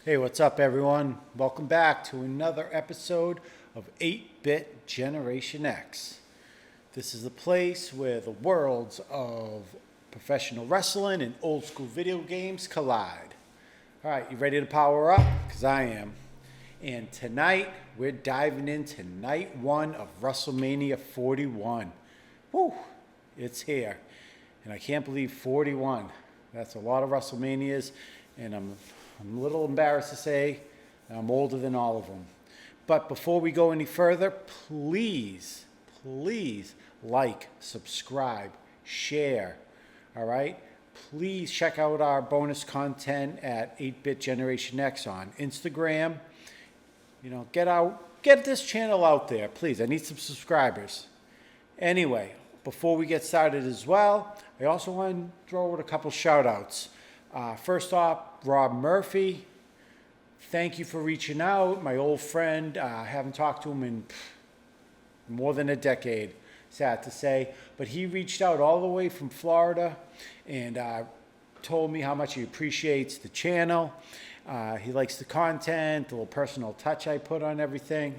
Hey, what's up, everyone? Welcome back to another episode of 8-Bit Generation X. This is the place where the worlds of professional wrestling and old school video games collide. All right, you ready to power up? Because I am. And tonight, we're diving into night one of WrestleMania 41. Woo! It's here. And I can't believe 41. That's a lot of WrestleManias, and I'm a little embarrassed to say I'm older than all of them. But before we go any further, please like, subscribe, share, all right? Please check out our bonus content at 8-Bit Generation X on Instagram. You know, get this channel out there, please. I need some subscribers. Anyway, before we get started as well, I also want to throw out a couple shout-outs. First off, Rob Murphy, thank you for reaching out. My old friend, I haven't talked to him in more than a decade, sad to say. But he reached out all the way from Florida and told me how much he appreciates the channel. He likes the content, the little personal touch I put on everything.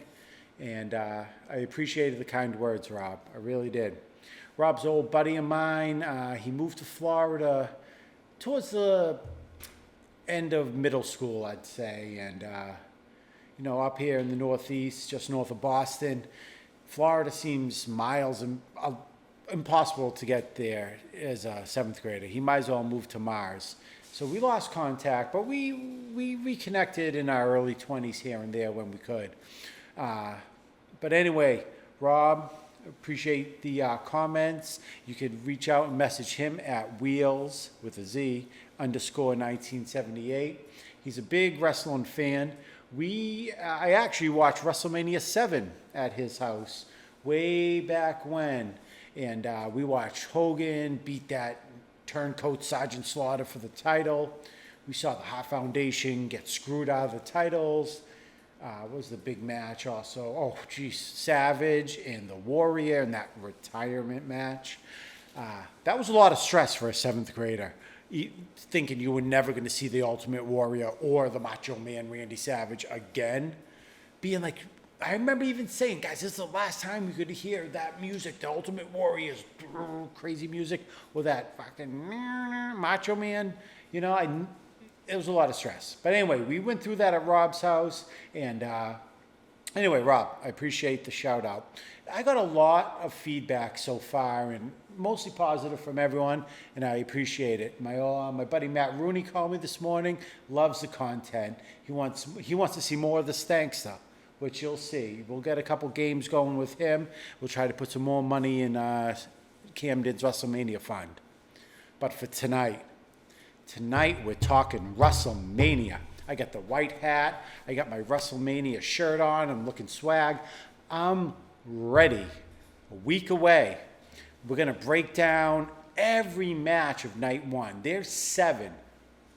And I appreciated the kind words, Rob. I really did. Rob's an old buddy of mine. He moved to Florida towards the end of middle school, I'd say. And, up here in the Northeast, just north of Boston, Florida seems miles and impossible to get there as a seventh grader. He might as well move to Mars. So we lost contact, but we reconnected in our early 20s here and there when we could. But anyway, Rob, appreciate the comments. You could reach out and message him at Wheels with a Z _1978. He's a big wrestling fan. I actually watched WrestleMania 7 at his house way back when, and we watched Hogan beat that turncoat Sergeant Slaughter for the title. We saw the Hart Foundation get screwed out of the titles. What was the big match also? Savage and the Warrior in that retirement match. That was a lot of stress for a seventh grader, thinking you were never going to see the Ultimate Warrior or the Macho Man Randy Savage again. Being like, I remember even saying, guys, this is the last time we could hear that music, the Ultimate Warrior's crazy music, or that fucking Macho Man. It was a lot of stress. But anyway, we went through that at Rob's house. And anyway, Rob, I appreciate the shout out. I got a lot of feedback so far, and mostly positive from everyone, and I appreciate it. My buddy Matt Rooney called me this morning, loves the content. He wants to see more of the Stankster, which you'll see. We'll get a couple games going with him. We'll try to put some more money in Camden's WrestleMania fund. But for tonight we're talking WrestleMania. I got the white hat. I got my WrestleMania shirt on. I'm looking swag. I'm ready. A week away. We're going to break down every match of night one. There's 7,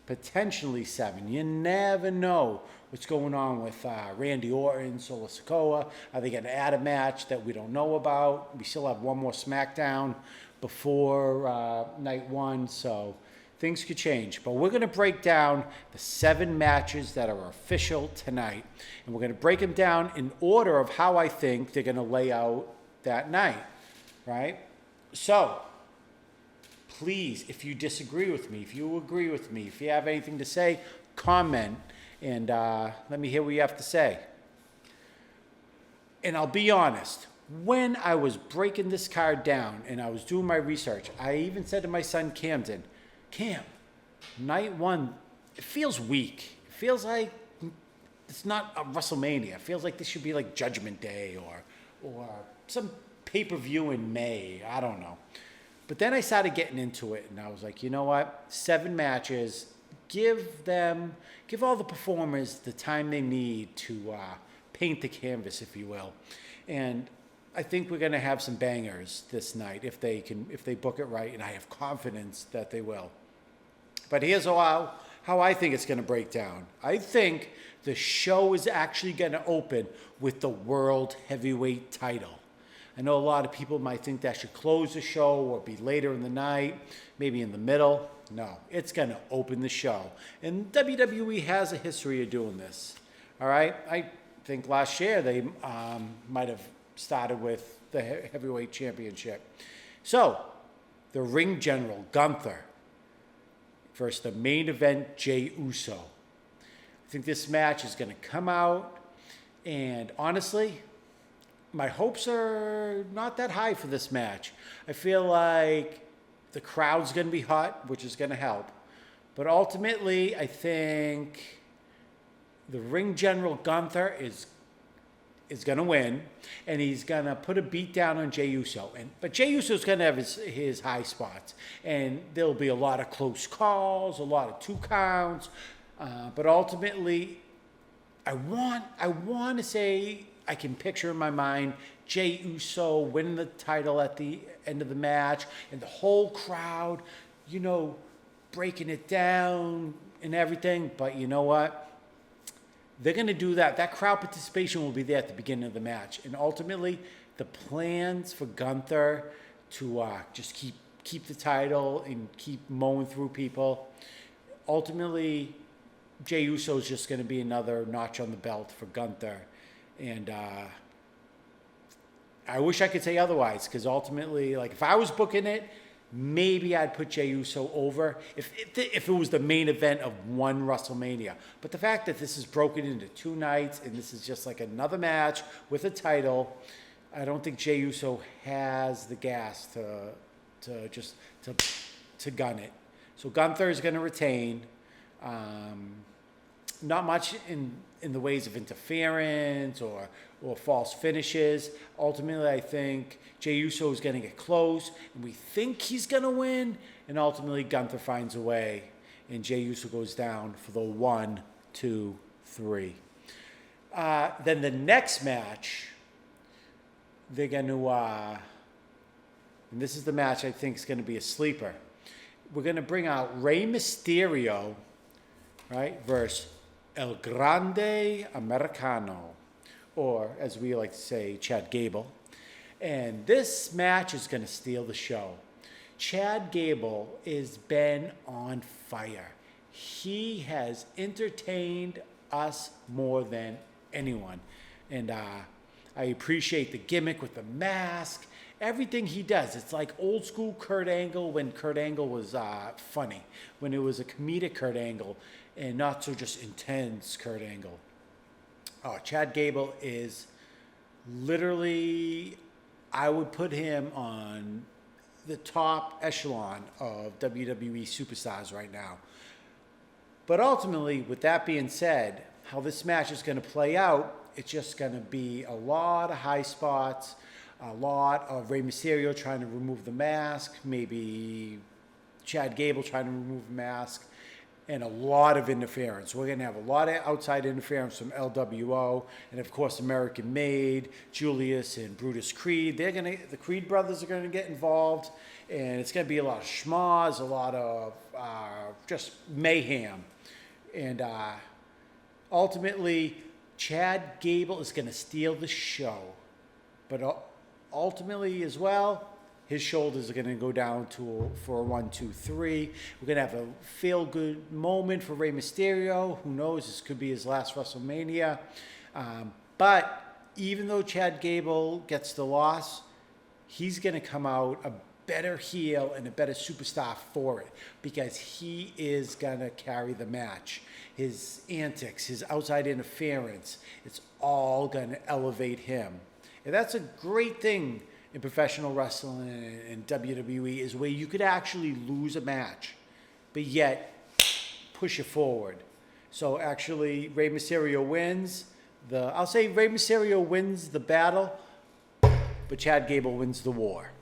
potentially 7. You never know what's going on with Randy Orton, Solo Sikoa. Are they going to add a match that we don't know about? We still have one more SmackDown before night one, so things could change. But we're going to break down the 7 matches that are official tonight. And we're going to break them down in order of how I think they're going to lay out that night, right? So, please, if you disagree with me, if you agree with me, if you have anything to say, comment and let me hear what you have to say. And I'll be honest, when I was breaking this card down and I was doing my research, I even said to my son Camden, Cam, night one, it feels weak. It feels like it's not a WrestleMania. It feels like this should be like Judgment Day or some pay-per-view in May. I don't know. But then I started getting into it, and I was like, you know what? 7 matches. Give all the performers the time they need to paint the canvas, if you will. And I think we're going to have some bangers this night if they book it right, and I have confidence that they will. But here's how I think it's going to break down. I think the show is actually going to open with the World Heavyweight title. I know a lot of people might think that should close the show or be later in the night, maybe in the middle. No, it's going to open the show. And WWE has a history of doing this. All right? I think last year they might have started with the heavyweight championship. So, the ring general, Gunther, versus the main event, Jey Uso. I think this match is going to come out, and honestly, my hopes are not that high for this match. I feel like the crowd's going to be hot, which is going to help. But ultimately, I think the ring general, Gunther, is going to win, and he's going to put a beat down on Jey Uso. But Jey Uso's going to have his high spots, and there'll be a lot of close calls, a lot of 2 counts. But ultimately, I want to say I can picture in my mind Jey Uso winning the title at the end of the match, and the whole crowd, breaking it down and everything. But you know what? They're going to do that. That crowd participation will be there at the beginning of the match. And ultimately, the plans for Gunther to just keep the title and keep mowing through people. Ultimately, Jey Uso is just going to be another notch on the belt for Gunther. And I wish I could say otherwise, because ultimately, like, if I was booking it, maybe I'd put Jey Uso over if it was the main event of one WrestleMania. But the fact that this is broken into 2 nights and this is just like another match with a title, I don't think Jey Uso has the gas to gun it. So Gunther is going to retain. Not much in the ways of interference or false finishes. Ultimately, I think Jey Uso is going to get close, and we think he's going to win, and ultimately Gunther finds a way, and Jey Uso goes down for the 1, 2, 3. Then the next match, they're going to, and this is the match I think is going to be a sleeper. We're going to bring out Rey Mysterio, right, versus El Grande Americano, or as we like to say, Chad Gable. And this match is going to steal the show. Chad Gable has been on fire. He has entertained us more than anyone. And I appreciate the gimmick with the mask. Everything he does, it's like old school Kurt Angle when Kurt Angle was funny, when it was a comedic Kurt Angle and not so just intense Kurt Angle. Oh, Chad Gable is literally, I would put him on the top echelon of WWE superstars right now. But ultimately, with that being said, how this match is going to play out, it's just going to be a lot of high spots, a lot of Rey Mysterio trying to remove the mask, maybe Chad Gable trying to remove the mask, and a lot of interference. We're going to have a lot of outside interference from LWO, and of course American Made, Julius and Brutus Creed. The Creed brothers are going to get involved, and it's going to be a lot of schmoz, a lot of just mayhem. And ultimately, Chad Gable is going to steal the show. But ultimately as well, his shoulders are going to go down for a 1, 2, 3. We're going to have a feel-good moment for Rey Mysterio. Who knows? This could be his last WrestleMania. But even though Chad Gable gets the loss, he's going to come out a better heel and a better superstar for it, because he is going to carry the match. His antics, his outside interference, it's all going to elevate him. And that's a great thing in professional wrestling and WWE, is where you could actually lose a match, but yet push it forward. So actually, Rey Mysterio wins. I'll say Rey Mysterio wins the battle, but Chad Gable wins the war.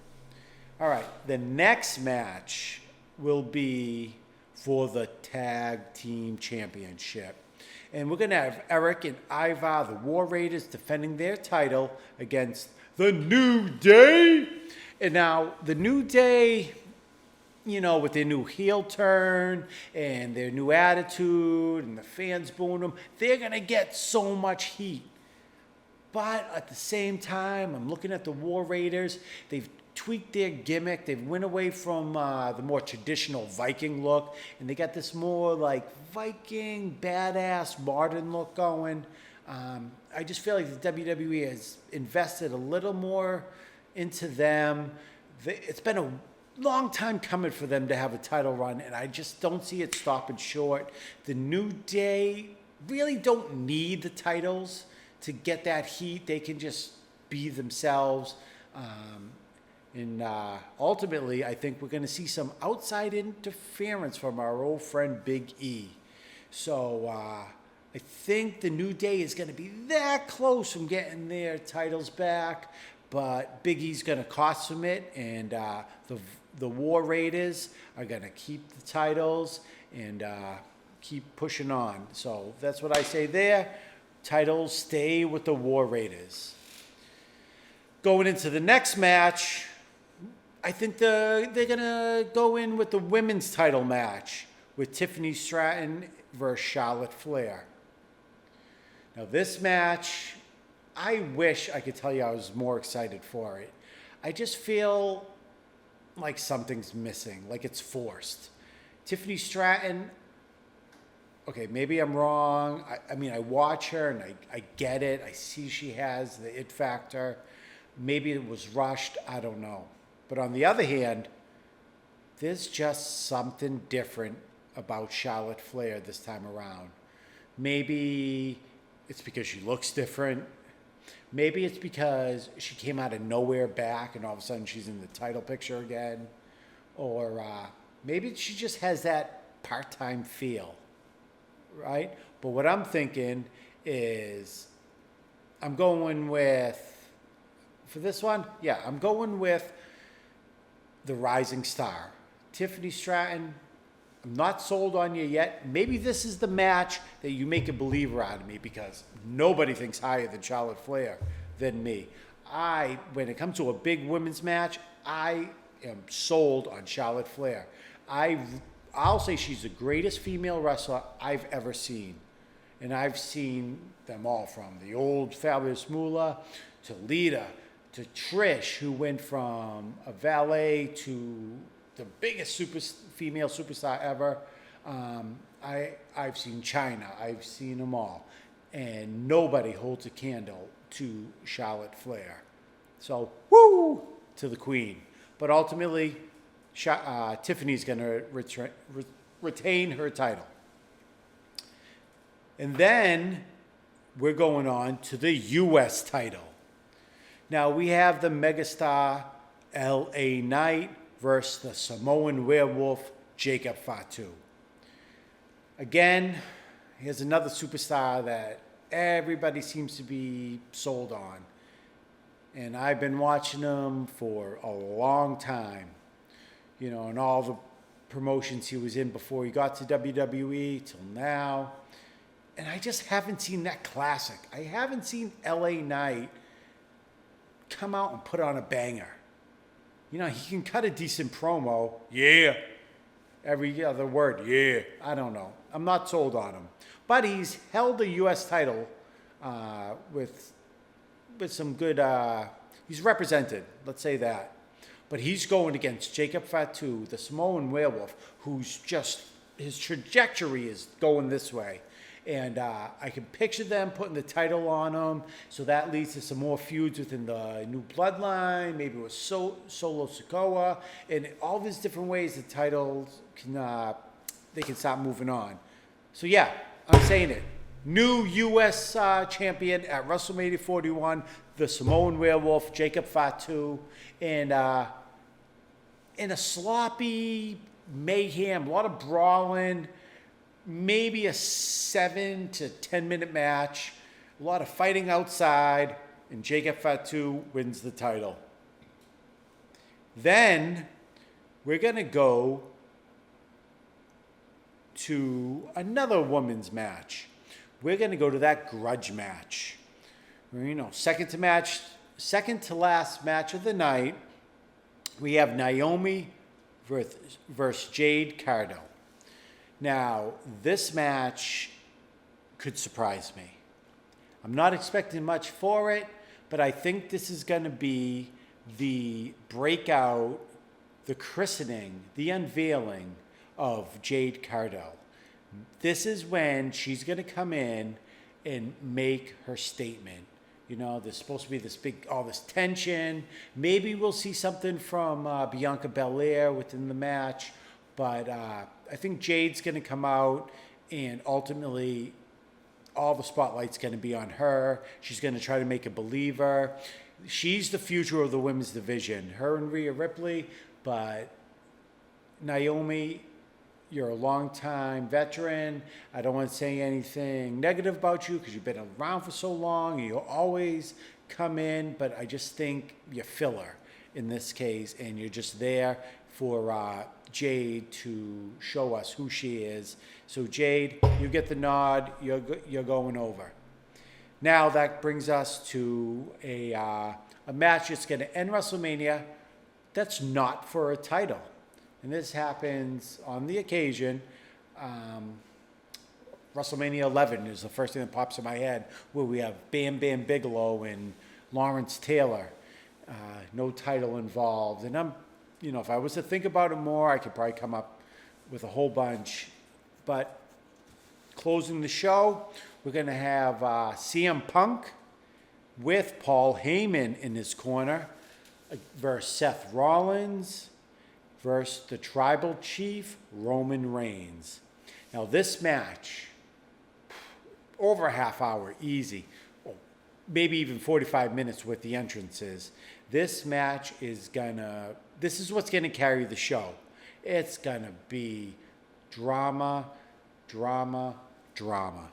All right, the next match will be for the Tag Team Championship. And we're going to have Eric and Ivar, the War Raiders, defending their title against the New Day. And now, the New Day, with their new heel turn and their new attitude and the fans booing them, they're going to get so much heat. But at the same time, I'm looking at the War Raiders. They've tweaked their gimmick. They've went away from the more traditional Viking look, and they got this more like Viking, badass, modern look going. I just feel like the WWE has invested a little more into them. It's been a long time coming for them to have a title run, and I just don't see it stopping short. The New Day really don't need the titles to get that heat. They can just be themselves. And ultimately, I think we're going to see some outside interference from our old friend Big E. So I think the New Day is going to be that close from getting their titles back, but Big E's going to cost them it, and the War Raiders are going to keep the titles and keep pushing on. So that's what I say there. Titles stay with the War Raiders. Going into the next match, I think they're going to go in with the women's title match with Tiffany Stratton versus Charlotte Flair. Now this match, I wish I could tell you I was more excited for it. I just feel like something's missing, like it's forced. Tiffany Stratton, okay, maybe I'm wrong. I mean, I watch her and I get it. I see she has the it factor. Maybe it was rushed. I don't know. But on the other hand, there's just something different about Charlotte Flair this time around. Maybe it's because she looks different. Maybe it's because she came out of nowhere back and all of a sudden she's in the title picture again. Or maybe she just has that part-time feel, right? But what I'm thinking is I'm going with, for this one, yeah, I'm going with the rising star. Tiffany Stratton, I'm not sold on you yet. Maybe this is the match that you make a believer out of me, because nobody thinks higher than Charlotte Flair than me. When it comes to a big women's match, I am sold on Charlotte Flair. I'll say she's the greatest female wrestler I've ever seen. And I've seen them all, from the old Fabulous Moolah to Lita to Trish, who went from a valet to the biggest female superstar ever. I've seen China. I've seen them all. And nobody holds a candle to Charlotte Flair. So, woo, to the queen. But ultimately, Tiffany's going to retain her title. And then we're going on to the U.S. title. Now, we have the megastar L.A. Knight versus the Samoan werewolf Jacob Fatu. Again, here's another superstar that everybody seems to be sold on. And I've been watching him for a long time. You know, and all the promotions he was in before he got to WWE till now. And I just haven't seen that classic. I haven't seen L.A. Knight come out and put on a banger. You know, he can cut a decent promo. Yeah. Every other word. Yeah. I don't know. I'm not sold on him. But he's held the U.S. title with some good... he's represented. Let's say that. But he's going against Jacob Fatu, the Samoan werewolf, who's just... his trajectory is going this way. And I can picture them putting the title on him. So that leads to some more feuds within the new bloodline, maybe with Solo Sikoa, and all these different ways the titles can, they can start moving on. So yeah, I'm saying it. New U.S. champion at WrestleMania 41, the Samoan werewolf, Jacob Fatu, and in a sloppy mayhem, a lot of brawling, maybe a 7 to 10 minute match, a lot of fighting outside, and Jacob Fatu wins the title. Then we're going to go to another women's match. We're going to go to that grudge match. You know, second to last match of the night, we have Naomi versus Jade Cargill. Now, this match could surprise me. I'm not expecting much for it, but I think this is going to be the breakout, the christening, the unveiling of Jade Cargill. This is when she's going to come in and make her statement. You know, there's supposed to be this big, all this tension. Maybe we'll see something from Bianca Belair within the match. But I think Jade's going to come out, and ultimately all the spotlight's going to be on her. She's going to try to make a believer. She's the future of the women's division. Her and Rhea Ripley. But Naomi, you're a long-time veteran. I don't want to say anything negative about you because you've been around for so long. You always come in, but I just think you're filler in this case, and you're just there for Jade to show us who she is. So Jade, you get the nod. You're going over. Now that brings us to a match that's going to end WrestleMania. That's not for a title. And this happens on the occasion. WrestleMania 11 is the first thing that pops in my head, where we have Bam Bam Bigelow and Lawrence Taylor. No title involved. And if I was to think about it more, I could probably come up with a whole bunch. But closing the show, we're going to have CM Punk with Paul Heyman in his corner versus Seth Rollins versus the Tribal Chief, Roman Reigns. Now this match, over a half hour, easy. Maybe even 45 minutes with the entrances. This match this is what's gonna carry the show. It's gonna be drama, drama, drama.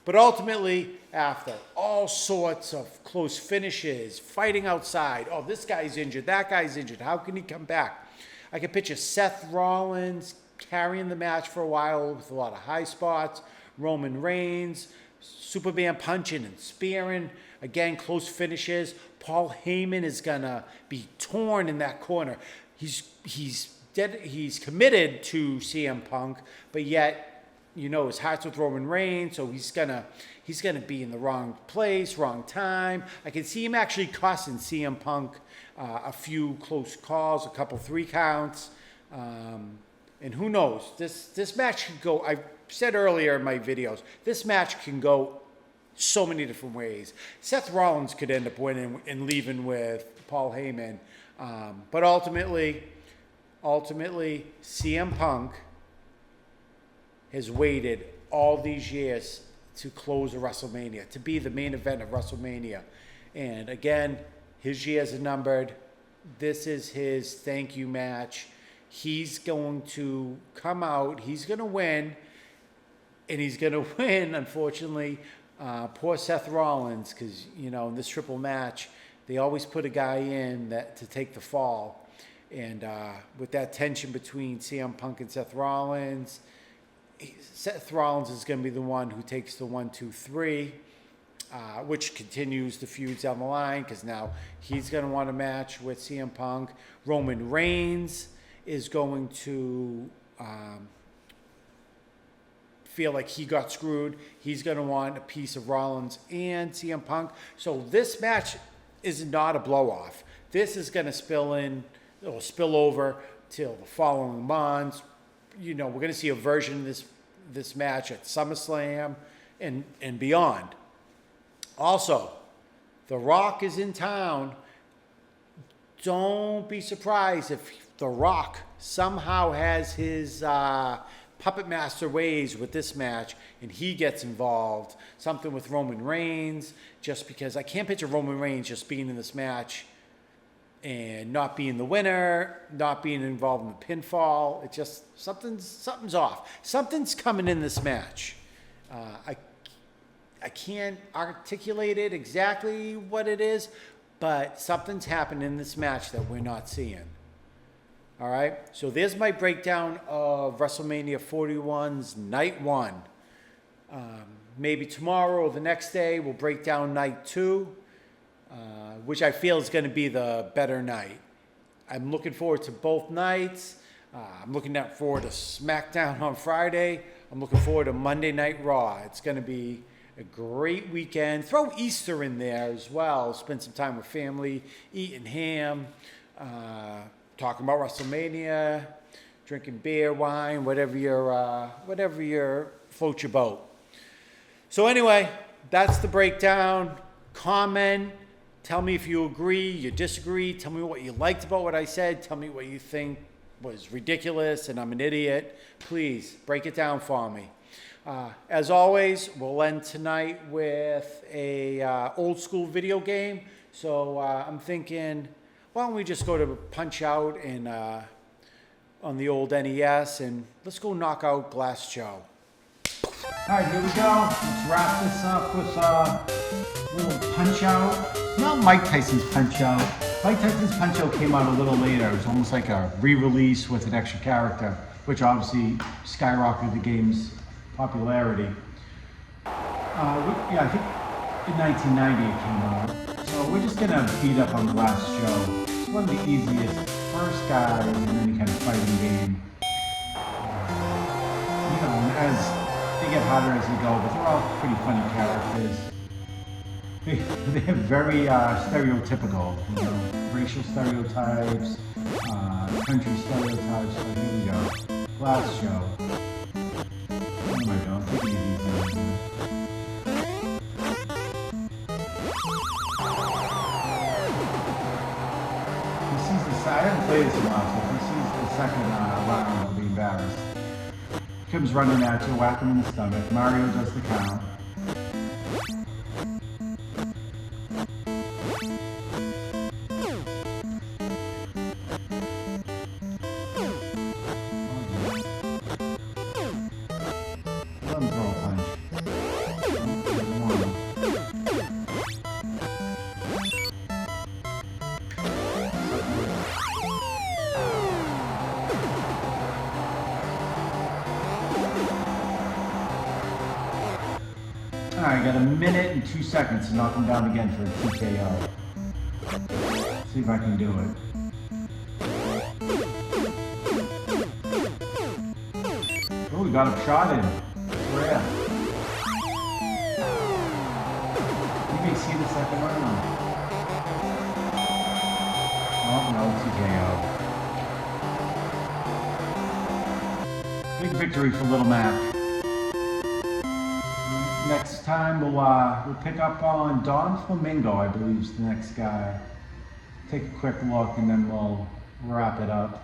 But ultimately, after all sorts of close finishes, fighting outside, oh, this guy's injured, that guy's injured, how can he come back? I can picture Seth Rollins carrying the match for a while with a lot of high spots, Roman Reigns, Superman punching and spearing, again, close finishes. Paul Heyman is going to be torn in that corner. He's committed to CM Punk, but yet, his heart's with Roman Reigns, so he's gonna be in the wrong place, wrong time. I can see him actually costing CM Punk a few close calls, a couple 3 counts, and who knows? This match can go. I said earlier in my videos, this match can go so many different ways. Seth Rollins could end up winning and leaving with Paul Heyman, but ultimately, CM Punk has waited all these years to close a WrestleMania, to be the main event of WrestleMania. And again, his years are numbered. This is his thank you match. He's going to come out, he's going to win, and he's going to win, unfortunately. Poor Seth Rollins, because, in this triple match, they always put a guy in to take the fall. And with that tension between CM Punk and Seth Rollins is going to be the one who takes the 1, 2, 3, which continues the feuds down the line, because now he's going to want a match with CM Punk. Roman Reigns is going to feel like he got screwed. He's going to want a piece of Rollins and CM Punk. So this match is not a blow-off. This is going to spill over till the following months. We're going to see a version of this match at SummerSlam and beyond. Also, The Rock is in town. Don't be surprised if The Rock somehow has his puppet master ways with this match and he gets involved. Something with Roman Reigns, just because I can't picture Roman Reigns just being in this match and not being the winner, not being involved in the pinfall. It just, something's off. Something's coming in this match. I can't articulate it exactly what it is, but something's happened in this match that we're not seeing. All right, so there's my breakdown of WrestleMania 41's Night 1. Maybe tomorrow or the next day we'll break down Night 2. Which I feel is going to be the better night. I'm looking forward to both nights. I'm looking forward to SmackDown on Friday. I'm looking forward to Monday Night Raw. It's going to be a great weekend. Throw Easter in there as well. Spend some time with family, eating ham, talking about WrestleMania, drinking beer, wine, whatever your floats your boat. So anyway, that's the breakdown. Comment. Tell me if you agree, you disagree. Tell me what you liked about what I said. Tell me what you think was ridiculous and I'm an idiot. Please break it down for me. As always, we'll end tonight with a old school video game. So I'm thinking, why don't we just go to Punch Out and on the old NES and let's go knock out Glass Joe. All right, here we go. Let's wrap this up with a little Punch Out. Not Mike Tyson's Punch Out. Mike Tyson's Punch Out came out a little later. It was almost like a re-release with an extra character, which obviously skyrocketed the game's popularity. I think in 1990 it came out. So we're just gonna beat up on Glass Joe. It's one of the easiest first guys in any kind of fighting game. As they get harder as you go, but they're all pretty funny characters. They're very stereotypical, racial stereotypes, country stereotypes. So here we go. Glass Joe. What am I doing? Take it easy. He sees the I haven't played this in a while, so if he sees the second round, he'll be embarrassed. Comes running at you, whack him in the stomach. Mario does the count. Let him throw a punch. Alright, got a minute and 2 seconds to knock him down again for a TKO. See if I can do it. Oh, we got him shot in. Rare. You may see the second round. Oh no, TKO. Big victory for Little Mac. Next time we'll pick up on Don Flamingo, I believe is the next guy. Take a quick look and then we'll wrap it up.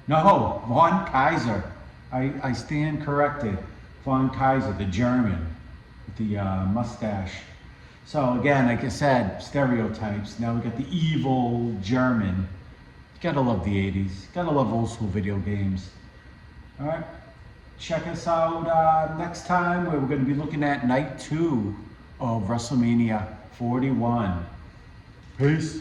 No, Von Kaiser. I stand corrected. Von Kaiser, the German with the mustache. So again, like I said, stereotypes. Now we got the evil German. You gotta love the 80s. Gotta love old school video games. All right. Check us out next time where we're going to be looking at night 2 of WrestleMania 41. Peace.